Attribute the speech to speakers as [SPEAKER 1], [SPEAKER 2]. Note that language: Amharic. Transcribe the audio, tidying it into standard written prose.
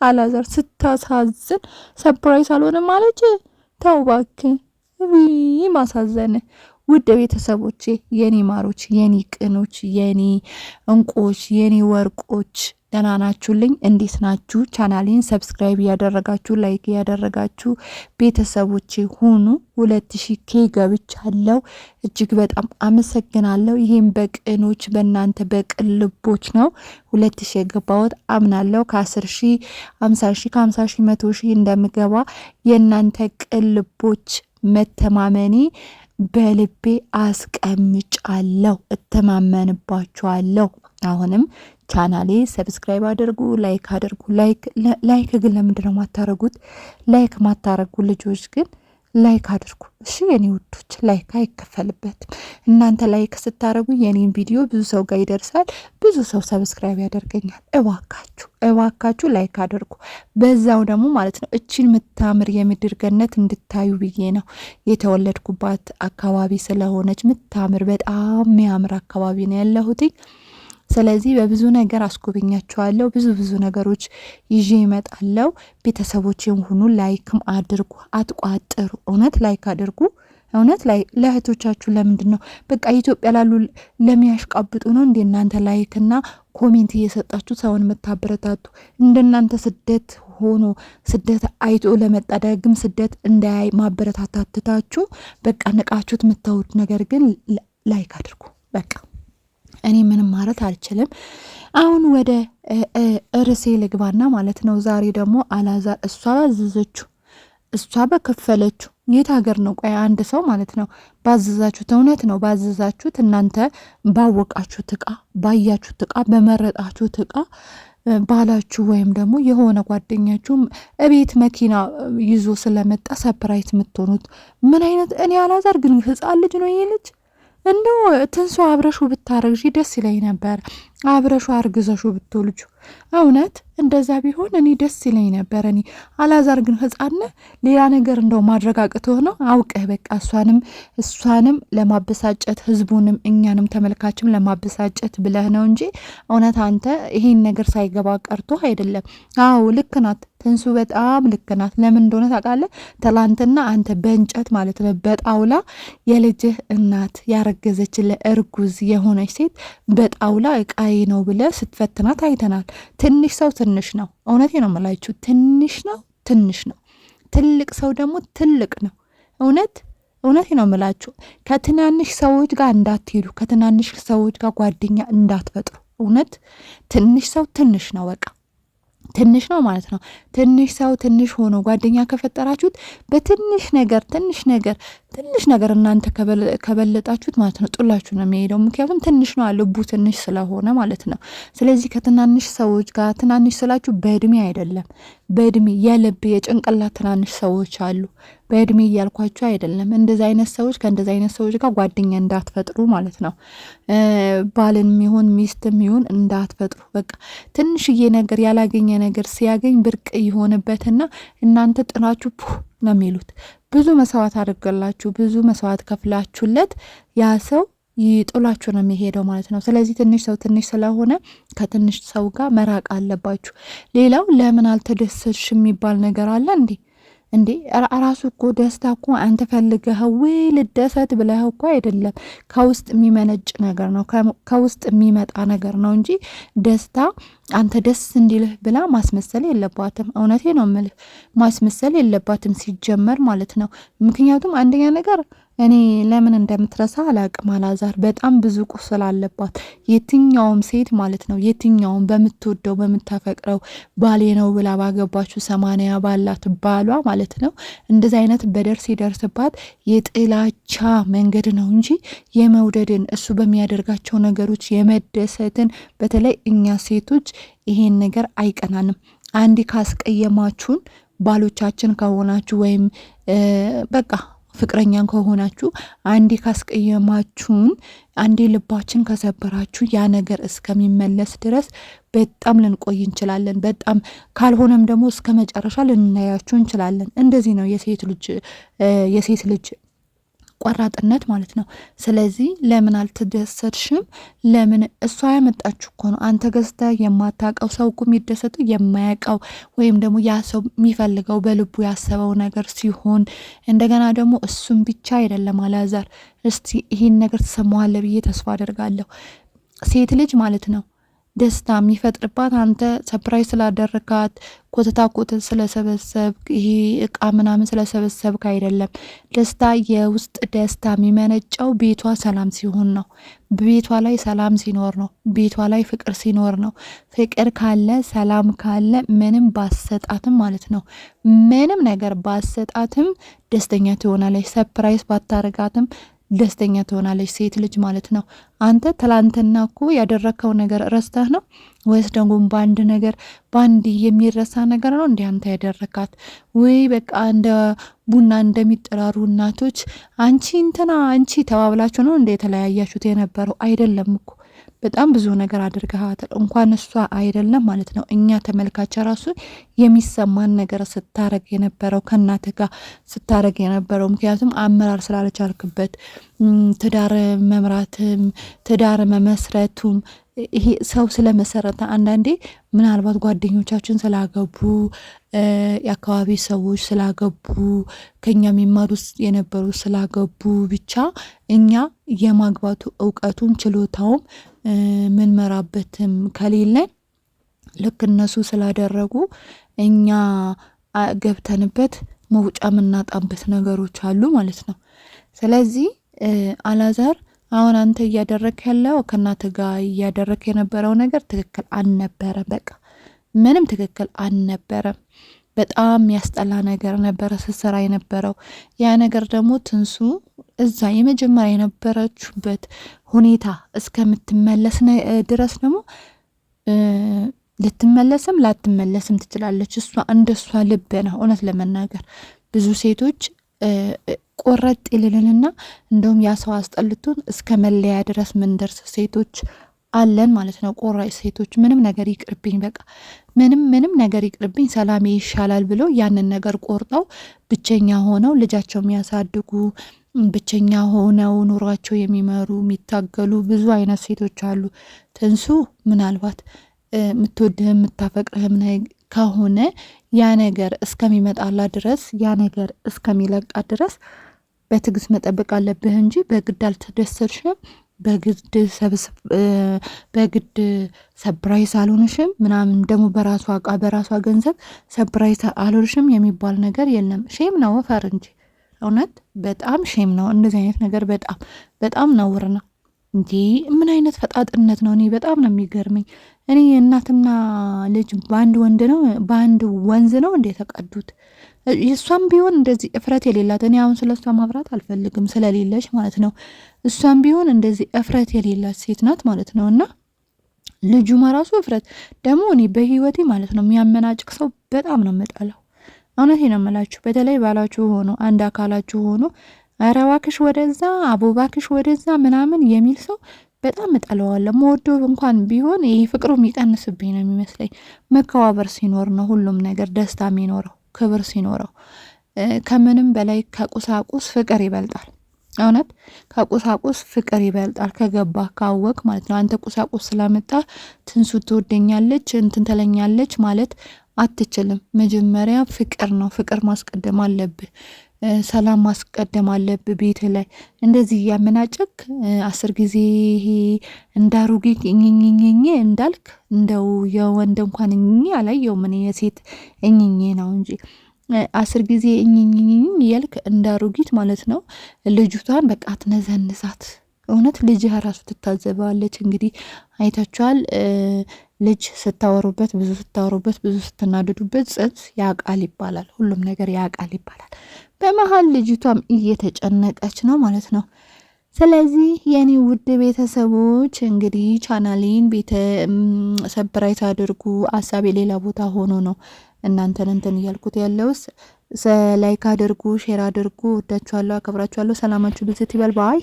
[SPEAKER 1] አላዛር ስታሳዝን ሰርፕራይዝ አልሆነም ማለች። ተው እባክህ ማሳዘን። ውድ ቤተሰቦቼ የኔ ማሮች፣ የኔ ቅኖች፣ የኔ እንቁዎች፣ የኔ ወርቆች ደህና ናችሁልኝ? እንዴት ናችሁ? ቻናሌን ሰብስክራይብ ያደረጋችሁ ላይክ ያደረጋችሁ ቤተሰቦቼ ሁኑ። 2000 ገብቻለሁ። እጅግ በጣም አመሰግናለሁ። ይሄም በቅኖች በእናንተ በቅልቦች ነው 2000 የገባሁት አምናለሁ። ከ10,000 50,000 ከ50,000 100,000 እንደምገባ የእናንተ ቅልቦች መተማመኔ በልቤ አስቀምጫለሁ። እተማመንባችኋለሁ። አሁንም ቻናሌ ሰብስክራይብ አድርጉ፣ ላይክ አድርጉ። ላይክ ግን ለምንድን ነው ማታረጉት? ላይክ ማታረጉ ልጆች ግን ላይክ አድርጉ እሺ የኔ ውዶች። ላይክ አይከፈልበትም። እናንተ ላይክ ስታረጉ የኔን ቪዲዮ ብዙ ሰው ጋር ይደርሳል፣ ብዙ ሰው ሰብስክራይብ ያደርገኛል። እባካችሁ ላይክ አድርጉ። በዛው ደግሞ ማለት ነው እቺን ምታምር የምድር ገነት እንድታዩ ብዬ ነው። የተወለድኩባት አካባቢ ስለሆነች ምታምር በጣም የሚያምር አካባቢ ነው ያለሁት። ስለዚህ በብዙ ነገር አስጎበኛችኋለሁ። ብዙ ነገሮች ይዤ እመጣለሁ። ቤተሰቦቼም ሁኑ ላይክም አድርጉ፣ አትቋጥሩ። እውነት ላይክ አድርጉ። እውነት ለእህቶቻችሁ ለምንድን ነው በቃ ኢትዮጵያ ላሉ ለሚያሽቃብጡ ነው እንዴ እናንተ ላይክና ኮሜንት እየሰጣችሁ ሰውን የምታበረታቱ? እንደናንተ ስደት ሆኖ ስደት አይቶ ለመጣ ዳግም ስደት እንዳያይ ማበረታታታችሁ በቃ ንቃችሁት የምታዩት ነገር ግን ላይክ አድርጉ በቃ። እኔ ምንም ማለት አልችልም። አሁን ወደ ርዕሴ ልግባና ማለት ነው። ዛሬ ደግሞ አላዛር እሷ ባዘዘችው እሷ በከፈለችው የት ሀገር ነው? ቆይ አንድ ሰው ማለት ነው ባዘዛችሁት፣ እውነት ነው ባዘዛችሁት፣ እናንተ ባወቃችሁት እቃ፣ ባያችሁት እቃ፣ በመረጣችሁት እቃ ባላችሁ ወይም ደግሞ የሆነ ጓደኛችሁም እቤት መኪና ይዞ ስለመጣ ሰፕራይዝ የምትሆኑት ምን አይነት? እኔ አላዛር ግን ህፃን ልጅ ነው ይሄ ልጅ። እንደው ትንሱ አብረሹ ብታረግዢ ደስ ይለኝ ነበር። አብረሹ አርግዘሹ ብትወልጁ እውነት እንደዛ ቢሆን እኔ ደስ ይለኝ ነበር። እኔ አላዛር ግን ህፃን ሌላ ነገር እንደው ማድረግ አቅቶህ ነው አውቀህ በቃ እሷንም ለማበሳጨት ህዝቡንም እኛንም ተመልካችም ለማበሳጨት ብለህ ነው እንጂ እውነት አንተ ይሄን ነገር ሳይገባ ቀርቶ አይደለም። አዎ ልክ ናት ትንሱ በጣም ልክ ናት። ለምን እንደሆነ ታውቃለህ? ትላንትና አንተ በእንጨት ማለት ነው በጣውላ የልጅህ እናት ያረገዘችልህ እርጉዝ የሆነች ሴት በጣውላ እቃዬ ነው ብለህ ስትፈትናት አይተናል። ትንሽ ሰው ትንሽ ነው። እውነቴ ነው የምላችሁ፣ ትንሽ ነው። ትልቅ ሰው ደግሞ ትልቅ ነው። እውነቴ ነው የምላችሁ። ከትናንሽ ሰዎች ጋር እንዳትሄዱ፣ ከትናንሽ ሰዎች ጋር ጓደኛ እንዳትፈጥሩ። እውነት ትንሽ ሰው ትንሽ ነው፣ በቃ ትንሽ ነው ማለት ነው። ትንሽ ሰው ትንሽ ሆኖ ጓደኛ ከፈጠራችሁት በትንሽ ነገር እናንተ ከበለጣችሁት ማለት ነው ጥላችሁ ነው የሚሄደው። ምክንያቱም ትንሽ ነው ልቡ ትንሽ ስለሆነ ማለት ነው። ስለዚህ ከትናንሽ ሰዎች ጋር፣ ትናንሽ ስላችሁ በእድሜ አይደለም፣ በእድሜ የልብ የጭንቅላት ትናንሽ ሰዎች አሉ። በእድሜ እያልኳችሁ አይደለም። እንደዚህ አይነት ሰዎች ከእንደዚህ አይነት ሰዎች ጋር ጓደኛ እንዳትፈጥሩ ማለት ነው። ባልን ይሁን ሚስትም ይሁን እንዳትፈጥሩ። በቃ ትንሽዬ ነገር ያላገኘ ነገር ሲያገኝ ብርቅ የሆነበትና እናንተ ጥናችሁ ነው የሚሉት። ብዙ መስዋዕት አድርገላችሁ ብዙ መስዋዕት ከፍላችሁለት ያ ሰው ይጥላችሁ ነው የሚሄደው ማለት ነው። ስለዚህ ትንሽ ሰው ትንሽ ስለሆነ ከትንሽ ሰው ጋር መራቅ አለባችሁ። ሌላው ለምን አልተደሰትሽ የሚባል ነገር አለ እንዴ ራሱ እኮ ደስታ እኮ አንተ ፈልገኸው ልደሰት ብለህ እኮ አይደለም። ከውስጥ የሚመነጭ ነገር ነው፣ ከውስጥ የሚመጣ ነገር ነው እንጂ ደስታ አንተ ደስ እንዲልህ ብላ ማስመሰል የለባትም። እውነቴ ነው የምልህ ማስመሰል የለባትም ሲጀመር ማለት ነው። ምክንያቱም አንደኛ ነገር እኔ ለምን እንደምትረሳ አላቅም። አላዛር በጣም ብዙ ቁስል አለባት። የትኛውም ሴት ማለት ነው የትኛውም በምትወደው በምታፈቅረው ባሌ ነው ብላ ባገባችሁ 80 ባላት ባሏ ማለት ነው እንደዚህ አይነት በደር ሲደርስባት የጥላቻ መንገድ ነው እንጂ የመውደድን እሱ በሚያደርጋቸው ነገሮች የመደሰትን በተለይ እኛ ሴቶች ይሄን ነገር አይቀናንም። አንዲ ካስቀየማችሁን ባሎቻችን ከሆናችሁ ወይም በቃ ፍቅረኛን ከሆናችሁ አንዴ ካስቀየማችሁን አንዴ ልባችን ከሰበራችሁ ያ ነገር እስከሚመለስ ድረስ በጣም ልንቆይ እንችላለን። በጣም ካልሆነም ደግሞ እስከ መጨረሻ ልናያችሁ እንችላለን። እንደዚህ ነው የሴት ልጅ ቆራጥነት ማለት ነው። ስለዚህ ለምን አልተደሰትሽም? ለምን እሷ ያመጣችሁ እኮ ነው። አንተ ገዝተ የማታውቀው ሰው እኮ የሚደሰተው የማያውቀው ወይም ደግሞ ያ ሰው የሚፈልገው በልቡ ያሰበው ነገር ሲሆን እንደገና ደግሞ እሱም ብቻ አይደለም አላዛር፣ እስቲ ይሄን ነገር ትሰማዋለህ ብዬ ተስፋ አደርጋለሁ። ሴት ልጅ ማለት ነው ደስታ የሚፈጥርባት አንተ ሰፕራይዝ ስላደረካት ኮተታ ኮተት ስለሰበሰብክ ይሄ እቃ ምናምን ስለሰበሰብክ አይደለም። ደስታ የውስጥ ደስታ የሚመነጨው ቤቷ ሰላም ሲሆን ነው። ቤቷ ላይ ሰላም ሲኖር ነው። ቤቷ ላይ ፍቅር ሲኖር ነው። ፍቅር ካለ ሰላም ካለ ምንም ባሰጣትም ማለት ነው ምንም ነገር ባሰጣትም ደስተኛ ትሆናለች። ሰፕራይዝ ባታረጋትም ደስተኛ ትሆናለች ሴት ልጅ ማለት ነው። አንተ ትላንትና እኮ ያደረከው ነገር ረስተህ ነው ወይስ ደግሞ በአንድ የሚረሳ ነገር ነው እንዴ አንተ ያደረካት? ወይ በቃ እንደ ቡና እንደሚጠራሩ እናቶች አንቺ እንትና አንቺ ተባብላችሁ ነው እንደ የተለያያችሁት የነበረው? አይደለም እኮ በጣም ብዙ ነገር አድርገሃታል። እንኳን እሷ አይደለም ማለት ነው እኛ ተመልካች ራሱ የሚሰማን ነገር ስታረግ የነበረው ከእናት ጋር ስታረግ የነበረው ምክንያቱም አመራር ስላለቻልክበት ትዳር መምራትም ትዳር መመስረቱም ይሄ ሰው ስለመሰረተ አንዳንዴ ምናልባት ጓደኞቻችን ስላገቡ የአካባቢ ሰዎች ስላገቡ ከኛ የሚማሩ የነበሩ ስላገቡ ብቻ እኛ የማግባቱ እውቀቱም ችሎታውም ምን መራበትም ከሌለን ልክ እነሱ ስላደረጉ እኛ ገብተንበት መውጫ የምናጣበት ነገሮች አሉ ማለት ነው። ስለዚህ አላዛር አሁን አንተ እያደረክ ያለው ከእናት ጋር እያደረክ የነበረው ነገር ትክክል አልነበረም። በቃ ምንም ትክክል አልነበረም። በጣም ያስጠላ ነገር ነበረ ስትሰራ የነበረው። ያ ነገር ደግሞ ትንሱ እዛ የመጀመሪያ የነበረችበት ሁኔታ እስከምትመለስ ድረስ ደግሞ ልትመለስም ላትመለስም ትችላለች። እሷ እንደሷ ልብ ነው። እውነት ለመናገር ብዙ ሴቶች ቆረጥ ይልልንና እንደውም ያ ሰው አስጠልቶን እስከ መለያ ድረስ ምንደርስ ሴቶች አለን ማለት ነው። ቆራጭ ሴቶች ምንም ነገር ይቅርብኝ፣ በቃ ምንም ነገር ይቅርብኝ፣ ሰላሜ ይሻላል ብለው ያንን ነገር ቆርጠው ብቸኛ ሆነው ልጃቸው የሚያሳድጉ ብቸኛ ሆነው ኑሯቸው የሚመሩ የሚታገሉ ብዙ አይነት ሴቶች አሉ። ትንሱ ምናልባት የምትወድህም የምታፈቅርህም ከሆነ ያ ነገር እስከሚመጣላ ድረስ ያ ነገር እስከሚለቃ ድረስ በትዕግስት መጠበቅ አለብህ እንጂ በግድ አልተደሰትሽም፣ በግድ ሰፕራይዝ አልሆንሽም ምናምን ደግሞ በራሷ እቃ በራሷ ገንዘብ ሰፕራይዝ አልሆንሽም የሚባል ነገር የለም። ሼም ነው ወፈር እንጂ እውነት በጣም ሼም ነው። እንደዚህ አይነት ነገር በጣም ነውር ነው እንጂ ምን አይነት ፈጣጥነት ነው? እኔ በጣም ነው የሚገርመኝ። እኔ እናትና ልጅ በአንድ ወንዝ ነው እንደ ተቀዱት። እሷም ቢሆን እንደዚህ እፍረት የሌላት እኔ አሁን ስለሷ ማብራት አልፈልግም ስለሌለች ማለት ነው። እሷም ቢሆን እንደዚህ እፍረት የሌላት ሴት ናት ማለት ነው። እና ልጁ መራሱ እፍረት ደግሞ እኔ በህይወቴ ማለት ነው የሚያመናጭቅ ሰው በጣም ነው የምጠላው። እውነቴ ነው የምላችሁ። በተለይ ባላችሁ ሆኖ አንድ አካላችሁ ሆኖ ኧረ እባክሽ ወደዛ አቦባክሽ ወደዛ ምናምን የሚል ሰው በጣም እጠለዋለሁ። መወደው እንኳን ቢሆን ይሄ ፍቅሩ የሚቀንስብኝ ነው የሚመስለኝ። መከባበር ሲኖር ነው ሁሉም ነገር ደስታ የሚኖረው፣ ክብር ሲኖረው። ከምንም በላይ ከቁሳቁስ ፍቅር ይበልጣል። እውነት ከቁሳቁስ ፍቅር ይበልጣል። ከገባ ካወቅ ማለት ነው። አንተ ቁሳቁስ ስላመጣ ትንሱ ትወደኛለች እንትን ትለኛለች ማለት አትችልም። መጀመሪያ ፍቅር ነው። ፍቅር ማስቀደም አለብህ። ሰላም ማስቀደም አለብህ። ቤት ላይ እንደዚህ እያመናጨክ 10 ጊዜ ይሄ እንዳሩጊ እኝኝኝኝ እንዳልክ እንደው የወንድ እንኳን እኝኝ አላየውም እኔ የሴት እኝኝ ነው እንጂ 10 ጊዜ እኝኝኝኝ እያልክ እንዳሩጊት ማለት ነው። ልጅቷን በቃ ትነዘንዛት። እውነት ልጅህ ራሱ ትታዘበዋለች። እንግዲህ አይታችኋል። ልጅ ስታወሩበት ብዙ ስትናደዱበት ጽንስ ያቃል ይባላል። ሁሉም ነገር ያቃል ይባላል። በመሀል ልጅቷም እየተጨነቀች ነው ማለት ነው። ስለዚህ የኔ ውድ ቤተሰቦች እንግዲህ ቻናሌን ሰብስክራይብ አድርጉ። ሀሳቤ ሌላ ቦታ ሆኖ ነው እናንተን እንትን እያልኩት ያለውስ። ላይክ አድርጉ፣ ሼር አድርጉ። ወዳችኋለሁ፣ አከብራችኋለሁ። ሰላማችሁ ብዝት ይበል። ባይ